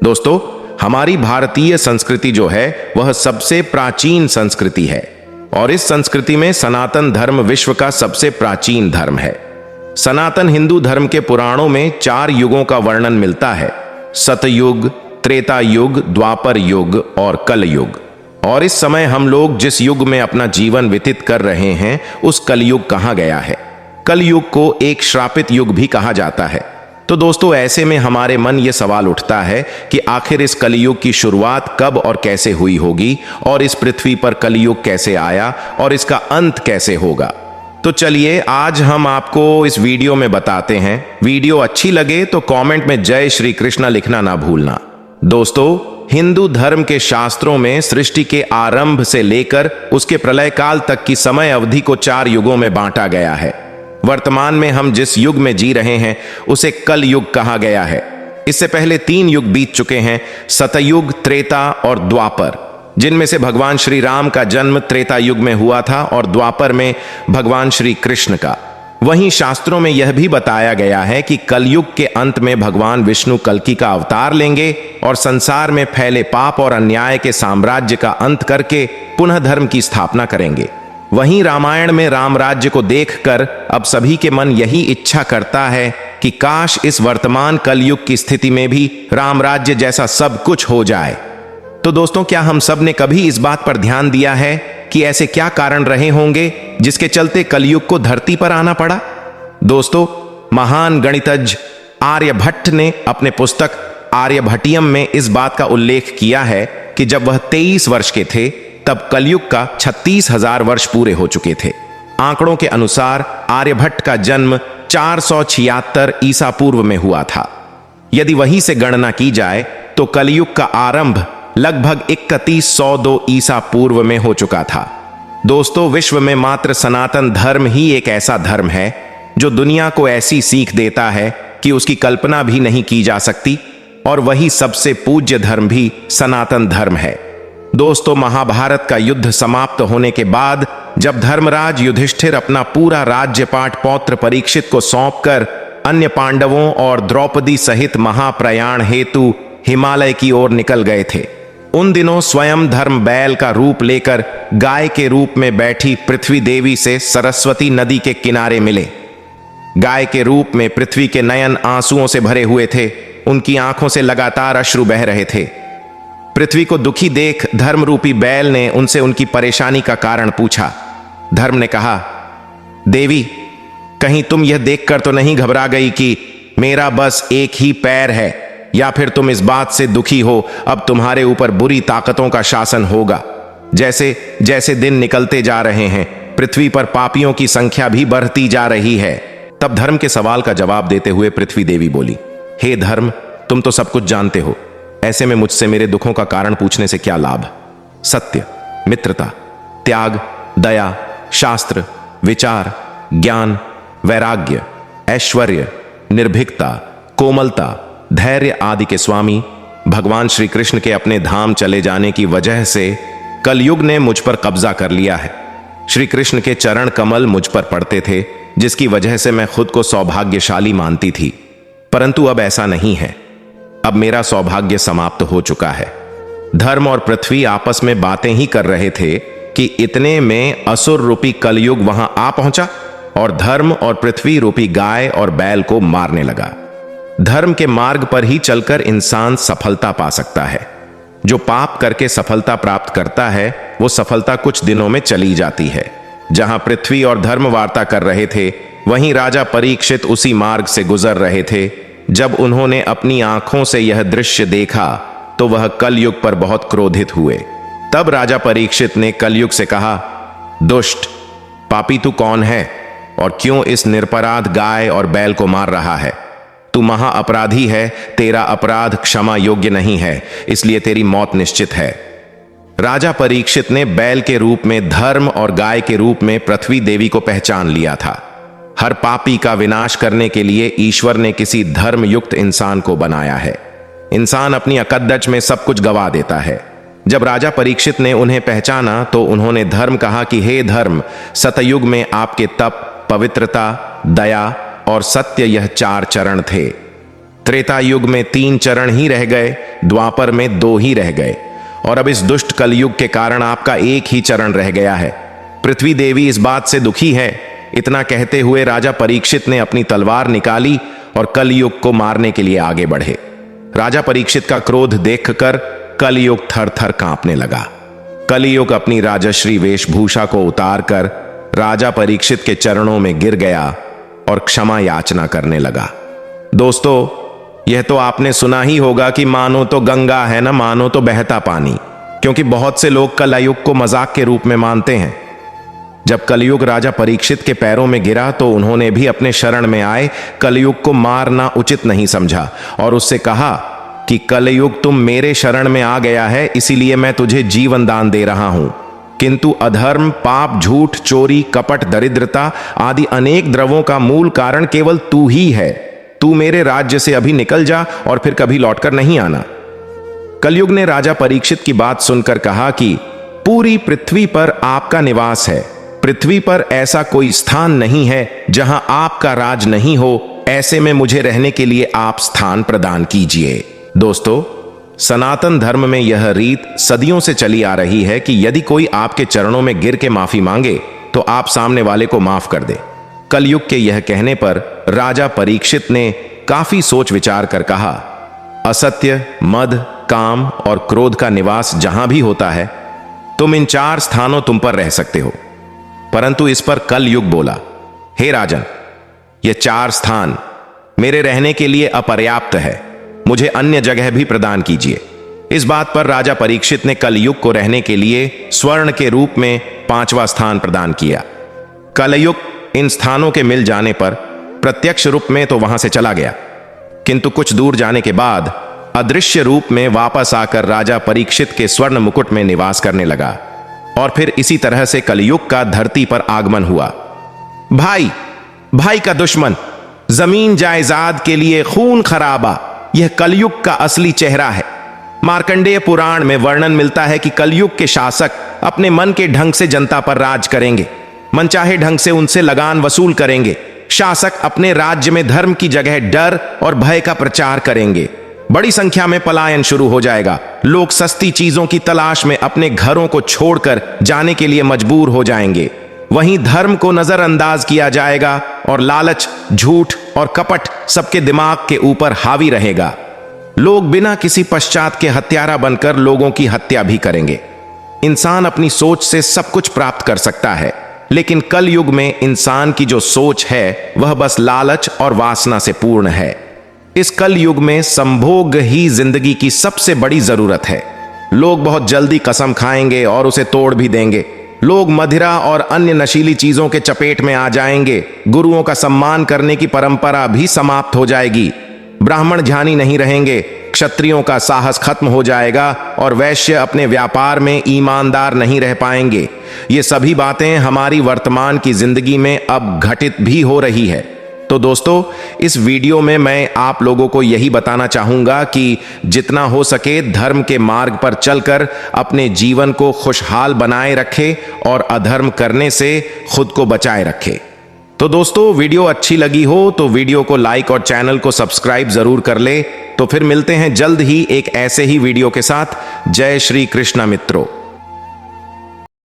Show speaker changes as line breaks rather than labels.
दोस्तों, हमारी भारतीय संस्कृति जो है वह सबसे प्राचीन संस्कृति है और इस संस्कृति में सनातन धर्म विश्व का सबसे प्राचीन धर्म है। सनातन हिंदू धर्म के पुराणों में 4 युगों का वर्णन मिलता है: सतयुग, त्रेता युग, द्वापर युग और कलयुग। और इस समय हम लोग जिस युग में अपना जीवन व्यतीत कर रहे हैं उस कलयुग कहा गया है। कलयुग को एक श्रापित युग भी कहा जाता है। तो दोस्तों, ऐसे में हमारे मन ये सवाल उठता है कि आखिर इस कलयुग की शुरुआत कब और कैसे हुई होगी और इस पृथ्वी पर कलयुग कैसे आया और इसका अंत कैसे होगा। तो चलिए आज हम आपको इस वीडियो में बताते हैं। वीडियो अच्छी लगे तो कमेंट में जय श्री कृष्णा लिखना ना भूलना। दोस्तों, हिंदू धर्म के शास्त्रों में सृष्टि के आरंभ से लेकर उसके प्रलय काल तक की समय अवधि को 4 युगों में बांटा गया है। वर्तमान में हम जिस युग में जी रहे हैं उसे कल युग कहा गया है। इससे पहले 3 युग बीत चुके हैं: सतयुग, त्रेता और द्वापर, जिनमें से भगवान श्री राम का जन्म त्रेता युग में हुआ था और द्वापर में भगवान श्री कृष्ण का। वहीं शास्त्रों में यह भी बताया गया है कि कलयुग के अंत में भगवान विष्णु कल्कि का अवतार लेंगे और संसार में फैले पाप और अन्याय के साम्राज्य का अंत करके पुनः धर्म की स्थापना करेंगे। वहीं रामायण में राम राज्य को देखकर अब सभी के मन यही इच्छा करता है कि काश इस वर्तमान कलयुग की स्थिति में भी राम राज्य जैसा सब कुछ हो जाए। तो दोस्तों, क्या हम सब ने कभी इस बात पर ध्यान दिया है कि ऐसे क्या कारण रहे होंगे जिसके चलते कलयुग को धरती पर आना पड़ा? दोस्तों, महान गणितज्ञ आर्यभट्ट ने अपने पुस्तक आर्यभट्टियम में इस बात का उल्लेख किया है कि जब वह 23 वर्ष के थे तब कलयुग का 36,000 वर्ष पूरे हो चुके थे। आंकड़ों के अनुसार आर्यभट्ट का जन्म 476 ईसा पूर्व में हुआ था। यदि वहीं से गणना की जाए तो कलयुग का आरंभ लगभग 3102 ईसा पूर्व में हो चुका था। दोस्तों, विश्व में मात्र सनातन धर्म ही एक ऐसा धर्म है जो दुनिया को ऐसी सीख देता है कि उसकी कल्पना भी नहीं की जा सकती, और वही सबसे पूज्य धर्म भी सनातन धर्म है। दोस्तों, महाभारत का युद्ध समाप्त होने के बाद जब धर्मराज युधिष्ठिर अपना पूरा राज्यपाट पौत्र परीक्षित को सौंपकर अन्य पांडवों और द्रौपदी सहित महाप्रयाण हेतु हिमालय की ओर निकल गए थे, उन दिनों स्वयं धर्म बैल का रूप लेकर गाय के रूप में बैठी पृथ्वी देवी से सरस्वती नदी के किनारे मिले। गाय के रूप में पृथ्वी के नयन आंसुओं से भरे हुए थे। उनकी आंखों से लगातार अश्रु बह रहे थे। पृथ्वी को दुखी देख धर्म रूपी बैल ने उनसे उनकी परेशानी का कारण पूछा। धर्म ने कहा, देवी, कहीं तुम यह देखकर तो नहीं घबरा गई कि मेरा बस एक ही पैर है, या फिर तुम इस बात से दुखी हो अब तुम्हारे ऊपर बुरी ताकतों का शासन होगा? जैसे जैसे दिन निकलते जा रहे हैं पृथ्वी पर पापियों की संख्या भी बढ़ती जा रही है। तब धर्म के सवाल का जवाब देते हुए पृथ्वी देवी बोली, हे धर्म, तुम तो सब कुछ जानते हो, ऐसे में मुझसे मेरे दुखों का कारण पूछने से क्या लाभ? सत्य, मित्रता, त्याग, दया, शास्त्र, विचार, ज्ञान, वैराग्य, ऐश्वर्य, निर्भीकता, कोमलता, धैर्य आदि के स्वामी भगवान श्री कृष्ण के अपने धाम चले जाने की वजह से कलयुग ने मुझ पर कब्जा कर लिया है। श्री कृष्ण के चरण कमल मुझ पर पड़ते थे, जिसकी वजह से मैं खुद को सौभाग्यशाली मानती थी, परंतु अब ऐसा नहीं है। अब मेरा सौभाग्य समाप्त हो चुका है। धर्म और पृथ्वी आपस में बातें ही कर रहे थे कि इतने में असुर रूपी कलयुग वहां आ पहुंचा और धर्म और पृथ्वी रूपी गाय और बैल को मारने लगा। धर्म के मार्ग पर ही चलकर इंसान सफलता पा सकता है। जो पाप करके सफलता प्राप्त करता है वो सफलता कुछ दिनों में चली जाती है। जहां पृथ्वी और धर्म वार्ता कर रहे थे, वहीं राजा परीक्षित उसी मार्ग से गुजर रहे थे। जब उन्होंने अपनी आंखों से यह दृश्य देखा तो वह कलयुग पर बहुत क्रोधित हुए। तब राजा परीक्षित ने कलयुग से कहा, दुष्ट, पापी तू कौन है और क्यों इस निरपराध गाय और बैल को मार रहा है? तू महा अपराधी है, तेरा अपराध क्षमा योग्य नहीं है, इसलिए तेरी मौत निश्चित है। राजा परीक्षित ने बैल के रूप में धर्म और गाय के रूप में पृथ्वी देवी को पहचान लिया था। हर पापी का विनाश करने के लिए ईश्वर ने किसी धर्मयुक्त इंसान को बनाया है। इंसान अपनी अकद्दच में सब कुछ गवा देता है। जब राजा परीक्षित ने उन्हें पहचाना तो उन्होंने धर्म कहा कि हे धर्म, सतयुग में आपके तप, पवित्रता, दया और सत्य यह 4 चरण थे। त्रेता युग में 3 चरण ही रह गए, द्वापर में 2 ही रह गए, और अब इस दुष्ट कलयुग के कारण आपका 1 ही चरण रह गया है। पृथ्वी देवी इस बात से दुखी है। इतना कहते हुए राजा परीक्षित ने अपनी तलवार निकाली और कलयुग को मारने के लिए आगे बढ़े। राजा परीक्षित का क्रोध देखकर कलयुग थर थर कांपने लगा। कलयुग अपनी राजश्री वेशभूषा को उतारकर राजा परीक्षित के चरणों में गिर गया और क्षमा याचना करने लगा। दोस्तों, यह तो आपने सुना ही होगा कि मानो तो गंगा है ना मानो तो बहता पानी, क्योंकि बहुत से लोग कलयुग को मजाक के रूप में मानते हैं। जब कलयुग राजा परीक्षित के पैरों में गिरा तो उन्होंने भी अपने शरण में आए कलयुग को मारना उचित नहीं समझा और उससे कहा कि कलयुग तुम मेरे शरण में आ गया है, इसीलिए मैं तुझे जीवन दान दे रहा हूं। किंतु अधर्म, पाप, झूठ, चोरी, कपट, दरिद्रता आदि अनेक द्रव्यों का मूल कारण केवल तू ही है। तू मेरे राज्य से अभी निकल जा और फिर कभी लौटकर नहीं आना। कलयुग ने राजा परीक्षित की बात सुनकर कहा कि पूरी पृथ्वी पर आपका निवास है। पृथ्वी पर ऐसा कोई स्थान नहीं है जहां आपका राज नहीं हो। ऐसे में मुझे रहने के लिए आप स्थान प्रदान कीजिए। दोस्तों, सनातन धर्म में यह रीत सदियों से चली आ रही है कि यदि कोई आपके चरणों में गिर के माफी मांगे तो आप सामने वाले को माफ कर दे। कलयुग के यह कहने पर राजा परीक्षित ने काफी सोच विचार कर कहा, असत्य, मद, काम और क्रोध का निवास जहां भी होता है, तुम इन 4 स्थानों तुम पर रह सकते हो। परंतु इस पर कलयुग बोला, हे राजन, ये 4 स्थान मेरे रहने के लिए अपर्याप्त है, मुझे अन्य जगह भी प्रदान कीजिए। इस बात पर राजा परीक्षित ने कलयुग को रहने के लिए स्वर्ण के रूप में 5वां स्थान प्रदान किया। कलयुग इन स्थानों के मिल जाने पर प्रत्यक्ष रूप में तो वहां से चला गया, किंतु कुछ दूर जाने के बाद अदृश्य रूप में वापस आकर राजा परीक्षित के स्वर्ण मुकुट में निवास करने लगा। और फिर इसी तरह से कलयुग का धरती पर आगमन हुआ। भाई का दुश्मन, जमीन जायदाद के लिए खून खराबा, यह कलयुग का असली चेहरा है। मार्कंडेय पुराण में वर्णन मिलता है कि कलयुग के शासक अपने मन के ढंग से जनता पर राज करेंगे, मनचाहे ढंग से उनसे लगान वसूल करेंगे। शासक अपने राज्य में धर्म की जगह डर और भय का प्रचार करेंगे। बड़ी संख्या में पलायन शुरू हो जाएगा। लोग सस्ती चीजों की तलाश में अपने घरों को छोड़कर जाने के लिए मजबूर हो जाएंगे। वहीं धर्म को नजरअंदाज किया जाएगा और लालच, झूठ और कपट सबके दिमाग के ऊपर हावी रहेगा। लोग बिना किसी पश्चात के हत्यारा बनकर लोगों की हत्या भी करेंगे। इंसान अपनी सोच से सब कुछ प्राप्त कर सकता है, लेकिन कल युग में इंसान की जो सोच है वह बस लालच और वासना से पूर्ण है। इस कल युग में संभोग ही जिंदगी की सबसे बड़ी जरूरत है। लोग बहुत जल्दी कसम खाएंगे और उसे तोड़ भी देंगे। लोग मदिरा और अन्य नशीली चीजों के चपेट में आ जाएंगे। गुरुओं का सम्मान करने की परंपरा भी समाप्त हो जाएगी। ब्राह्मण ज्ञानी नहीं रहेंगे, क्षत्रियों का साहस खत्म हो जाएगा और वैश्य अपने व्यापार में ईमानदार नहीं रह पाएंगे। ये सभी बातें हमारी वर्तमान की जिंदगी में अब घटित भी हो रही है। तो दोस्तों, इस वीडियो में मैं आप लोगों को यही बताना चाहूंगा कि जितना हो सके धर्म के मार्ग पर चलकर अपने जीवन को खुशहाल बनाए रखें और अधर्म करने से खुद को बचाए रखें। तो दोस्तों, वीडियो अच्छी लगी हो तो वीडियो को लाइक और चैनल को सब्सक्राइब जरूर कर ले। तो फिर मिलते हैं जल्द ही एक ऐसे ही वीडियो के साथ। जय श्री कृष्ण मित्रों।